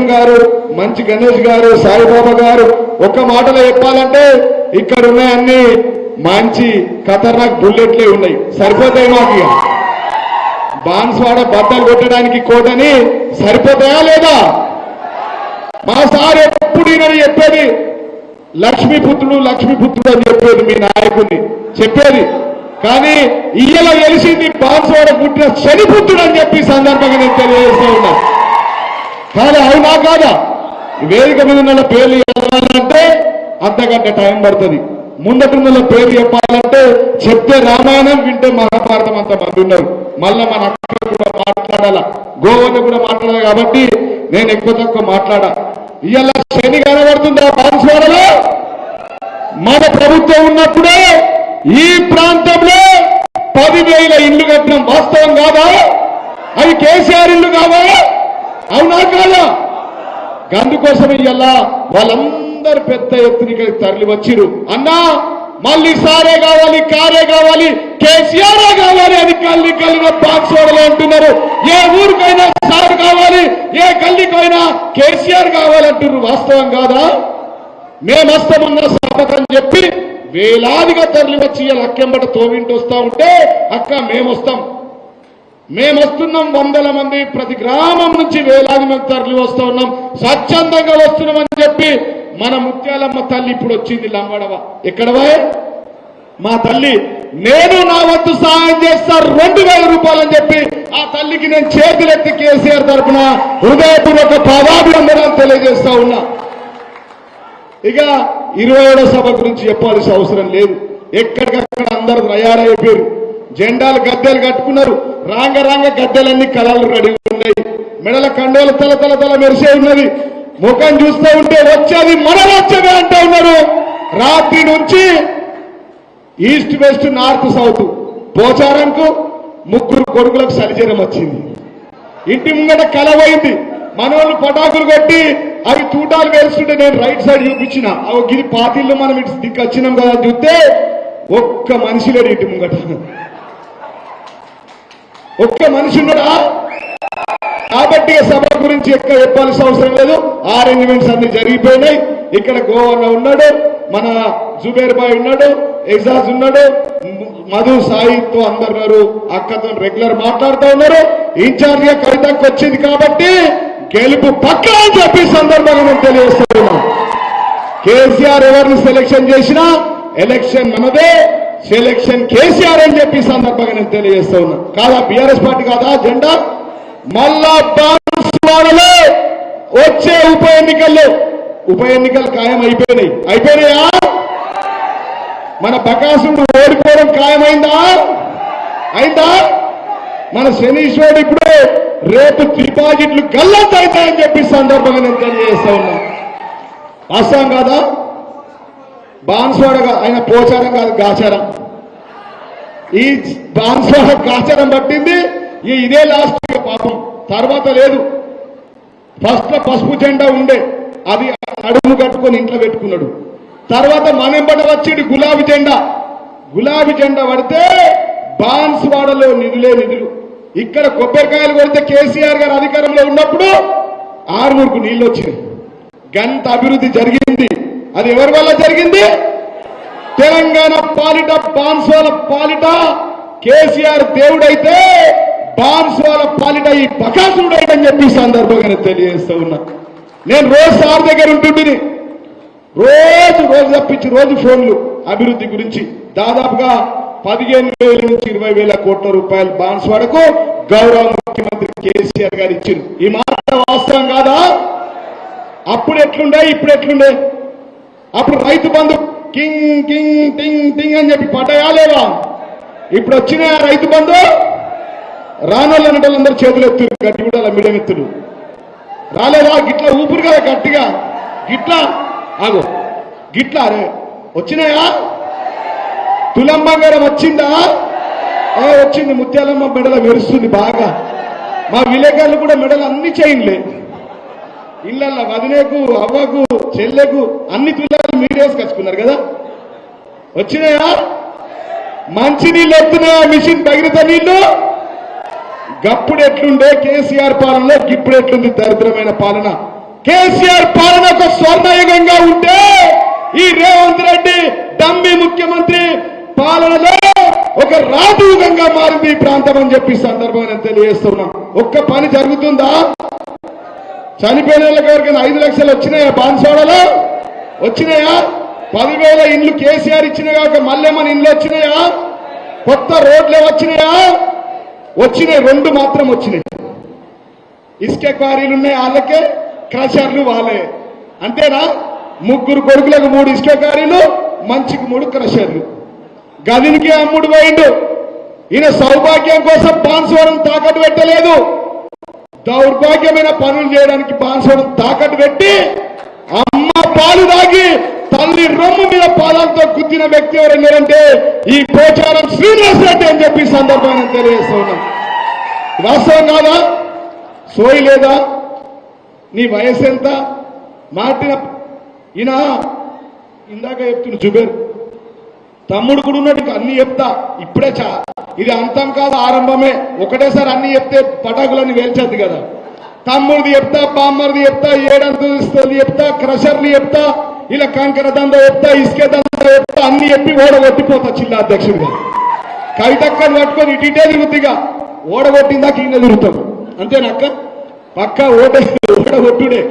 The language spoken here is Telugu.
భీమ్ గారు, మంచి గణేష్ గారు, సాయిబాబా గారు ఒక్క మాటలో చెప్పాలంటే ఇక్కడ ఉన్నాయన్నీ మంచి ఖతర్నాక్ బుల్లెట్లే ఉన్నాయి, సరిపోతాయి మాకు. బాన్స్వాడ బద్దలు కొట్టడానికి కోటని సరిపోతాయా లేదా? మా సార్ ఎప్పుడు ఈయనని చెప్పేది లక్ష్మీపుత్రుడు లక్ష్మీపుత్రుడు అని చెప్పేది, మీ నాయకుడిని చెప్పేది. కానీ ఇయ్యలో తెలిసింది బాన్స్వాడ పుట్టిన శనిపుత్రుడు అని చెప్పి సందర్భంగా నేను తెలియజేస్తూ ఉన్నా. కానీ అవునా కాదా? వేదిక మీద ఉన్న పేర్లు చెప్పాలంటే అర్ధగంట టైం పడుతుంది. ముందటున్న పేరు చెప్పాలంటే చెప్తే రామాయణం, వింటే మహాభారతం అంత మంది ఉన్నారు. మళ్ళా మన అక్కడ కూడా మాట్లాడాల, గోవన్న కూడా మాట్లాడాలి. కాబట్టి నేను ఎక్కువ తక్కువ మాట్లాడా. ఇవాళ శని కనబడుతుందా బాన్స్వాడలో? మన ప్రభుత్వం ఉన్నప్పుడే ఈ ప్రాంతంలో 10,000 ఇళ్లు కట్టడం వాస్తవం కాదా? అవి కేసీఆర్ ఇల్లు కాదా? అవునా కాదా? అందుకోసం ఇవాళ వాళ్ళందరూ పెద్ద ఎత్తున తరలి వచ్చిరు. అన్నా మళ్ళీ సారే కావాలి, కారే కావాలి, కేసీఆర్ కావాలి అని కల్లిగా బాన్స్వాడలో అంటున్నారు. ఏ ఊరికైనా సార్ కావాలి, ఏ గల్లీకైనా కేసీఆర్ కావాలంటున్నారు. వాస్తవం కాదా? మేమస్తమన్న సభకని చెప్పి వేలాదిగా తరలి వచ్చి అక్కెంబట తోవింటి వస్తా ఉంటే అక్క మేమొస్తున్నాం, 100 మంది ప్రతి గ్రామం నుంచి వేలాది మంది తరలి వస్తూ ఉన్నాం, స్వచ్ఛందంగా వస్తున్నామని చెప్పి మన ముత్యాలమ్మ తల్లి ఇప్పుడు వచ్చింది లంబడవ. ఎక్కడవా మా తల్లి? నేను నా వంతు సహాయం చేస్తా 2,000 రూపాయలని చెప్పి ఆ తల్లికి నేను చేతులెత్తి కేసీఆర్ తరఫున హృదయపూర్వక పాదాభివందనాలు తెలియజేస్తా ఉన్నా. ఇక 27వ సభ గురించి చెప్పాల్సిన అవసరం లేదు. ఎక్కడికక్కడ అందరూ తయారైపోయారు, జెండాలు గద్దెలు కట్టుకున్నారు. రాంగ గద్దెలన్నీ కలర్లు రెడీ ఉన్నాయి, మెడల కండోల తల మెరిసే ఉన్నది. ముఖం చూస్తూ ఉంటే వచ్చేది మన రాజ్యమే అంటూ ఉన్నారు. రాత్రి నుంచి ఈస్ట్ వెస్ట్ నార్త్ సౌత్ పోచారంకు 3 కొడుకులకు సరిజనం వచ్చింది. ఇంటి ముంగట కలవైంది. మనోళ్ళు పటాకులు కొట్టి అవి తూటాలు వేస్తుంటే నేను రైట్ సైడ్ చూపించిన గిరి పాతిళ్ళు మనం ఇటు దిక్కు వచ్చినాం కదా చూస్తే ఒక్క మనిషి లేడు ఇంటి ముంగట. ఒక్క మనిషి ఉన్నాడా? కాబట్టి సభ గురించి ఎక్కువ చెప్పాల్సిన అవసరం లేదు. అరేంజ్మెంట్స్ అన్ని జరిగిపోయినాయి. ఇక్కడ గోవన్న ఉన్నాడు, మన జుబేర్ బాయ్ ఉన్నాడు, ఎజాజ్ ఉన్నాడు, మధు సాయితో అందరు అక్కతో రెగ్యులర్ మాట్లాడుతూ ఉన్నారు. ఇన్ఛార్జ్ గా కవితకు వచ్చింది కాబట్టి గెలుపు పక్క అని చెప్పి సందర్భంగా నేను తెలియజేస్తున్నాను. కేసీఆర్ ఎవరిని సెలక్షన్ చేసినా ఎలక్షన్ మనదే, సెలక్షన్ కేసీఆర్ అని చెప్పి సందర్భంగా నేను తెలియజేస్తా ఉన్నా. కాదా బీఆర్ఎస్ పార్టీ కాదా జెండా? మళ్ళా బాన్స్వాడలో వచ్చే ఉప ఎన్నికలు ఖాయం అయిపోయినాయా? మన బకాసుడు ఓడిపోవడం ఖాయమైందా? మన శనీశ్వరుడు ఇప్పుడు రేపు డిపాజిట్లు గల్లంత అవుతాయని చెప్పి సందర్భంగా నేను తెలియజేస్తా ఉన్నా. వాస్తవం కాదా? బాన్స్వాడ ఆయన పోచారం కాదు, గాచారం. ఈ బాన్స్వాడ గాచారం పట్టింది. ఇదే లాస్ట్ పాపం, తర్వాత లేదు. ఫస్ట్ లో పసుపు జెండా ఉండే, అది అడుగు కట్టుకొని ఇంట్లో పెట్టుకున్నాడు. తర్వాత మనెంబట వచ్చింది గులాబీ జెండా పడితే బాన్స్వాడలో నిధులు. ఇక్కడ కొబ్బరికాయలు కొడితే కేసీఆర్ గారు అధికారంలో ఉన్నప్పుడు 6 నీళ్లు వచ్చినాయి. గంత అభివృద్ధి జరిగింది. అది ఎవరి వల్ల జరిగింది? తెలంగాణ పాలిట, బాన్స్వాడ పాలిట కేసీఆర్ దేవుడైతే బాన్స్వాడ పాలిట ఈ బకాసుడైతని చెప్పి సందర్భంగా నేను తెలియజేస్తూ ఉన్నా. నేను రోజు సార్ దగ్గర ఉంటుంటిని, రోజు తప్పించి రోజు ఫోన్లు అభివృద్ధి గురించి. దాదాపుగా 15,000 నుంచి 20,000 కోట్ల రూపాయలు బాన్స్వాడకు గౌరవ ముఖ్యమంత్రి కేసీఆర్ గారు ఇచ్చారు. ఈ మాట వాస్తవం కాదా? అప్పుడు ఎట్లుండే, ఇప్పుడు ఎట్లుండే? అప్పుడు రైతు బంధు కింగ్ టింగ్ అని చెప్పి పడ్డాయా లేవా? ఇప్పుడు వచ్చిన రైతు బంధు రానోళ్ళు అనేటోళ్ళందరూ చేతులు ఎత్తురు, గట్టి కూడా మీడియం ఎత్తులు రాలేదా? గిట్లా ఊపిరి కదా గట్టిగా, గిట్లా అరే వచ్చినాయా? తులం బంగారం వచ్చిందా? వచ్చింది. ముత్యాలమ్మ మెడల మెరుస్తుంది బాగా. మా విలేకరులు కూడా మెడలు అన్ని చేయంలే. ఇళ్ళల్లో వదినేకు, అవ్వకు, చెల్లెకు అన్ని తులాలు మీరేసుకొచ్చుకున్నారు కదా. వచ్చినాయా? మంచి నీళ్ళు ఎత్తున్నాయా? మిషన్ తగినత నీళ్లు. గప్పుడు ఎట్లుండే కేసీఆర్ పాలనలో, ఇప్పుడు ఎట్లుంది దరిద్రమైన పాలన? కేసీఆర్ పాలన ఒక స్వర్ణయుగంగా ఉంటే ఈ రేవంత్ రెడ్డి డమ్మి ముఖ్యమంత్రి పాలనలో ఒక రాజయుగంగా మారింది ఈ ప్రాంతం అని చెప్పి సందర్భంగా తెలియజేస్తున్నాం. ఒక్క పని జరుగుతుందా? చనిపోయిన వాళ్ళకి ఎవరికైనా 5 లక్షలు వచ్చినాయా? బాన్సోడలో వచ్చినాయా? 10,000 ఇండ్లు కేసీఆర్ ఇచ్చిన కాక మళ్ళేమని ఇండ్లు వచ్చినాయా? కొత్త రోడ్లే వచ్చినాయా? వచ్చినాయి, 2 మాత్రం వచ్చినాయి. ఇసుక క్వారీలు ఉన్నాయి వాళ్ళకే, క్రషర్లు వాళ్ళే. అంతేనా? 3 కొడుకులకు 3 ఇసుక క్వారీలు, మంచికి 3 క్రషర్లు. గదినికి అమ్ముడు పోయిండు. ఈయన సౌభాగ్యం కోసం బాన్సోడం తాకట్టు పెట్టలేదు, దౌర్భాగ్యమైన పనులు చేయడానికి బాన్సోడం తాకట్టు పెట్టి అమ్మ పాలు దాగి తల్లి రొమ్ము మీద పాదాలతో గుద్దిన వ్యక్తి ఎవరన్నారంటే ఈ పోచారం శ్రీనివాస్ రెడ్డి అని చెప్పి సందర్భంగా తెలియజేస్తూ ఉన్నాం. వాస్తవం కాదా? సోయి లేదా? నీ వయసు ఎంత? మాటిన ఈయన ఇందాక చెప్తున్న జుబేర్ తమ్ముడు కూడా ఉన్నట్టు అన్ని చెప్తా. ఇప్పుడే ఇది అంతం కాదు, ఆరంభమే. ఒకటేసారి అన్ని చెప్తే పటాకులన్నీ వేల్చేది కదా. తమ్ముడిది చెప్తా, బామ్మర్ది చెప్తా, ఏడంతస్తులు చెప్తా, క్రషర్లు చెప్తా, ఇలా కంకర దంద చెప్తా, ఇసుక దంద చెప్తా, అన్ని చెప్పి ఓడగొట్టిపోతా జిల్లా అధ్యక్షుడిగా. కవితక్కని పట్టుకొని ఇటీటే తిరుగుతుందిగా, ఓడగొట్టిందాక ఈయన తిరుగుతాం. అంతేనక్క? పక్క ఓడగొట్టుడే.